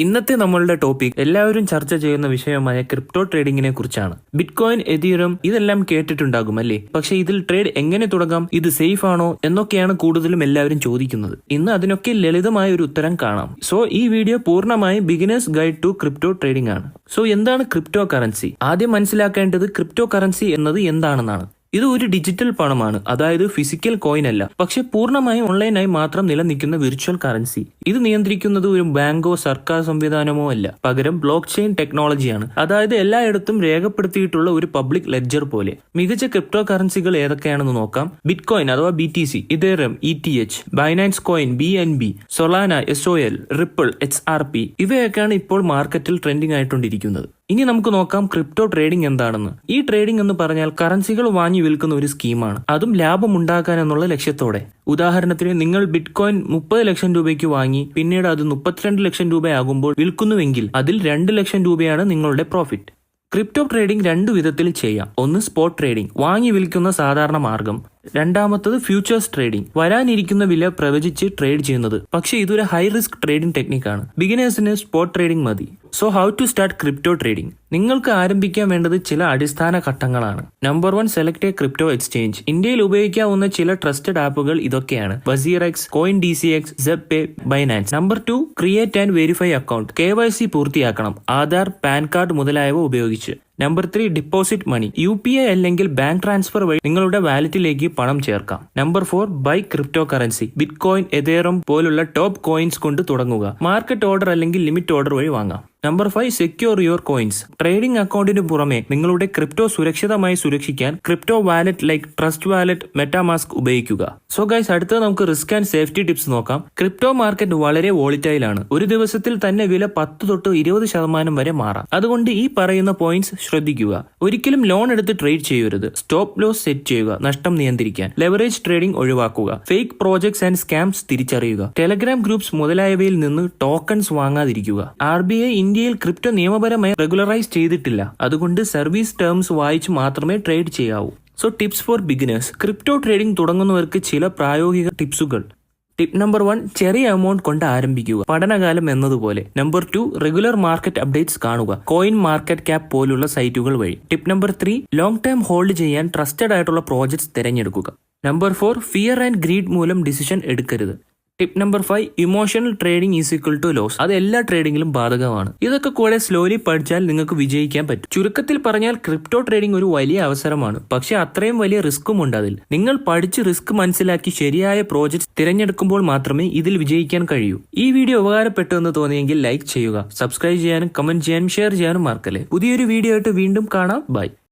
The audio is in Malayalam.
ഇന്നത്തെ നമ്മളുടെ ടോപ്പിക് എല്ലാവരും ചർച്ച ചെയ്യുന്ന വിഷയമായ ക്രിപ്റ്റോ ട്രേഡിങ്ങിനെ കുറിച്ചാണ്. ബിറ്റ്കോയിൻ, എതീറിയം ഇതെല്ലാം കേട്ടിട്ടുണ്ടാകും അല്ലേ? പക്ഷെ ഇതിൽ ട്രേഡ് എങ്ങനെ തുടങ്ങാം, ഇത് സേഫ് ആണോ എന്നൊക്കെയാണ് കൂടുതലും എല്ലാവരും ചോദിക്കുന്നത്. ഇന്ന് അതിനൊക്കെ ലളിതമായ ഒരു ഉത്തരം കാണാം. സോ ഈ വീഡിയോ പൂർണ്ണമായും beginners guide to crypto trading ആണ്. സോ എന്താണ് ക്രിപ്റ്റോ കറൻസി? ആദ്യം മനസ്സിലാക്കേണ്ടത് ക്രിപ്റ്റോ കറൻസി എന്നത് എന്താണെന്നാണ്. ഇത് ഒരു ഡിജിറ്റൽ പണമാണ്, അതായത് ഫിസിക്കൽ കോയിൻ അല്ല, പക്ഷെ പൂർണ്ണമായും ഓൺലൈനായി മാത്രം നിലനിൽക്കുന്ന വിർച്വൽ കറൻസി. ഇത് നിയന്ത്രിക്കുന്നത് ഒരു ബാങ്കോ സർക്കാർ സംവിധാനമോ അല്ല, പകരം ബ്ലോക്ക് ചെയിൻ ടെക്നോളജിയാണ്. അതായത് എല്ലായിടത്തും രേഖപ്പെടുത്തിയിട്ടുള്ള ഒരു പബ്ലിക് ലെഡ്ജർ പോലെ. മികച്ച ക്രിപ്റ്റോ കറൻസികൾ ഏതൊക്കെയാണെന്ന് നോക്കാം. ബിറ്റ്കോയിൻ അഥവാ BTC, ethereum ETH, Binance coin BNB, Solana SOL, ripple XRP ഇവയൊക്കെയാണ് ഇപ്പോൾ മാർക്കറ്റിൽ ട്രെൻഡിങ് ആയിക്കൊണ്ടിരിക്കുന്നത്. ഇനി നമുക്ക് നോക്കാം ക്രിപ്റ്റോ ട്രേഡിംഗ് എന്താണെന്ന്. ഈ ട്രേഡിംഗ് എന്ന് പറഞ്ഞാൽ കറൻസികൾ വാങ്ങി വിൽക്കുന്ന ഒരു സ്കീമാണ്, അതും ലാഭം ഉണ്ടാക്കാൻ എന്നുള്ള ലക്ഷ്യത്തോടെ. ഉദാഹരണത്തിന് നിങ്ങൾ ബിറ്റ്കോയിൻ 30 ലക്ഷം രൂപയ്ക്ക് വാങ്ങി പിന്നീട് അത് 32 ലക്ഷം രൂപയാകുമ്പോൾ വിൽക്കുന്നുവെങ്കിൽ അതിൽ 2 ലക്ഷം രൂപയാണ് നിങ്ങളുടെ പ്രോഫിറ്റ്. ക്രിപ്റ്റോ ട്രേഡിംഗ് രണ്ടു വിധത്തിൽ ചെയ്യാം. ഒന്ന് സ്പോട്ട് ട്രേഡിംഗ്, വാങ്ങി വിൽക്കുന്ന സാധാരണ മാർഗം. രണ്ടാമത്തത് ഫ്യൂച്ചേഴ്സ് ട്രേഡിംഗ്, വരാനിരിക്കുന്ന വില പ്രവചിച്ച് ട്രേഡ് ചെയ്യുന്നത്. പക്ഷേ ഇതൊരു ഹൈ റിസ്ക് ട്രേഡിംഗ് ടെക്നിക്കാണ്. ബിഗിനേഴ്സിന് സ്പോട്ട് ട്രേഡിംഗ് മതി. So how to start crypto trading? നിങ്ങൾക്ക് ആരംഭിക്കാൻ വേണ്ടത് ചില അടിസ്ഥാന ഘട്ടങ്ങളാണ്. Number 1, select a crypto exchange. ഇന്ത്യയിൽ ഉപയോഗിക്കാവുന്ന ചില ട്രസ്റ്റഡ് ആപ്പുകൾ ഇതൊക്കെയാണ്: WazirX, CoinDCX, ZebPay, Binance. Number 2, create and verify account. KYC പൂർത്തിയാക്കണം, ആധാർ, പാൻ കാർഡ് മുതലായവ ഉപയോഗിച്ച്. Number 3, deposit money. UPI അല്ലെങ്കിൽ ബാങ്ക് ട്രാൻസ്ഫർ വഴി നിങ്ങളുടെ വാലറ്റിലേക്ക് പണം ചേർക്കാം. Number 4, buy crypto currency. Bitcoin, ethereum പോലുള്ള ടോപ്പ് കോയിൻസ് കൊണ്ട് തുടങ്ങുക. മാർക്കറ്റ് ഓർഡർ അല്ലെങ്കിൽ ലിമിറ്റ് ഓർഡർ വഴി വാങ്ങാം. Number 5, secure your coins. Trading അക്കൗണ്ടിന് പുറമെ നിങ്ങളുടെ ക്രിപ്റ്റോ സുരക്ഷിതമായി സൂക്ഷിക്കാൻ crypto wallet like trust wallet, MetaMask ഉപയോഗിക്കുക. സോ ഗൈസ്, അടുത്തത് നമുക്ക് റിസ്ക് ആൻഡ് സേഫ്റ്റി ടിപ്സ് നോക്കാം. ക്രിപ്റ്റോ മാർക്കറ്റ് വളരെ വോളിറ്റൈൽ ആണ്. ഒരു ദിവസത്തിൽ തന്നെ വില 10 തൊട്ട് 20% വരെ മാറാം. അതുകൊണ്ട് ഈ പറയുന്ന പോയിന്റ്സ് ശ്രദ്ധിക്കുക. ഒരിക്കലും ലോൺ എടുത്ത് ട്രേഡ് ചെയ്യരുത്. സ്റ്റോപ്പ് ലോസ് സെറ്റ് ചെയ്യുക, നഷ്ടം നിയന്ത്രിക്കാൻ. ലെവറേജ് ട്രേഡിംഗ് ഒഴിവാക്കുക. ഫേക്ക് പ്രോജക്ട്സ് ആൻഡ് സ്കാംസ് തിരിച്ചറിയുക. ടെലഗ്രാം ഗ്രൂപ്പ്സ് മുതലായവയിൽ നിന്ന് ടോക്കൺസ് വാങ്ങാതിരിക്കുക. RBI ഇന്ത്യയിൽ ക്രിപ്റ്റോ നിയമപരമായി റെഗുലറൈസ് ചെയ്തിട്ടില്ല, അതുകൊണ്ട് സർവീസ് ടേംസ് വായിച്ച് മാത്രമേ ട്രേഡ് ചെയ്യാവൂ. So tips for beginners. Crypto trading തുടങ്ങുന്നവർക്ക് ചില പ്രായോഗിക ടിപ്സുകൾ. ടിപ്പ് നമ്പർ 1, ചെറിയ എമൗണ്ട് കൊണ്ട് ആരംഭിക്കുക, പഠനകാലം എന്നതുപോലെ. നമ്പർ 2, റെഗുലർ മാർക്കറ്റ് അപ്ഡേറ്റ്സ് കാണുക, കോയിൻ മാർക്കറ്റ് ക്യാപ് പോലുള്ള സൈറ്റുകൾ വഴി. Tip number 3, long time hold ചെയ്യാൻ ട്രസ്റ്റഡ് ആയിട്ടുള്ള പ്രോജക്ട്സ് തിരഞ്ഞെടുക്കുക. നമ്പർ 4, ഫിയർ ആൻഡ് ഗ്രീഡ് മൂലം ഡിസിഷൻ എടുക്കരുത്. Tip number 5, emotional trading is equal to loss. അത് എല്ലാ ട്രേഡിംഗിലും ബാധകമാണ്. ഇതൊക്കെ കൂടെ സ്ലോലി പഠിച്ചാൽ നിങ്ങൾക്ക് വിജയിക്കാൻ പറ്റും. ചുരുക്കത്തിൽ പറഞ്ഞാൽ ക്രിപ്റ്റോ ട്രേഡിംഗ് ഒരു വലിയ അവസരമാണ്, പക്ഷെ അത്രയും വലിയ റിസ്ക്കും ഉണ്ട് അതിൽ. നിങ്ങൾ പഠിച്ച് റിസ്ക് മനസ്സിലാക്കി ശരിയായ പ്രോജക്ട്സ് തിരഞ്ഞെടുക്കുമ്പോൾ മാത്രമേ ഇതിൽ വിജയിക്കാൻ കഴിയൂ. ഈ വീഡിയോ ഉപകാരപ്പെട്ടു എന്ന് തോന്നിയെങ്കിൽ ലൈക്ക് ചെയ്യുക, സബ്സ്ക്രൈബ് ചെയ്യാനും കമന്റ് ചെയ്യാനും ഷെയർ ചെയ്യാനും മറക്കല്ലേ. പുതിയൊരു വീഡിയോ ആയിട്ട് വീണ്ടും കാണാം. ബൈ.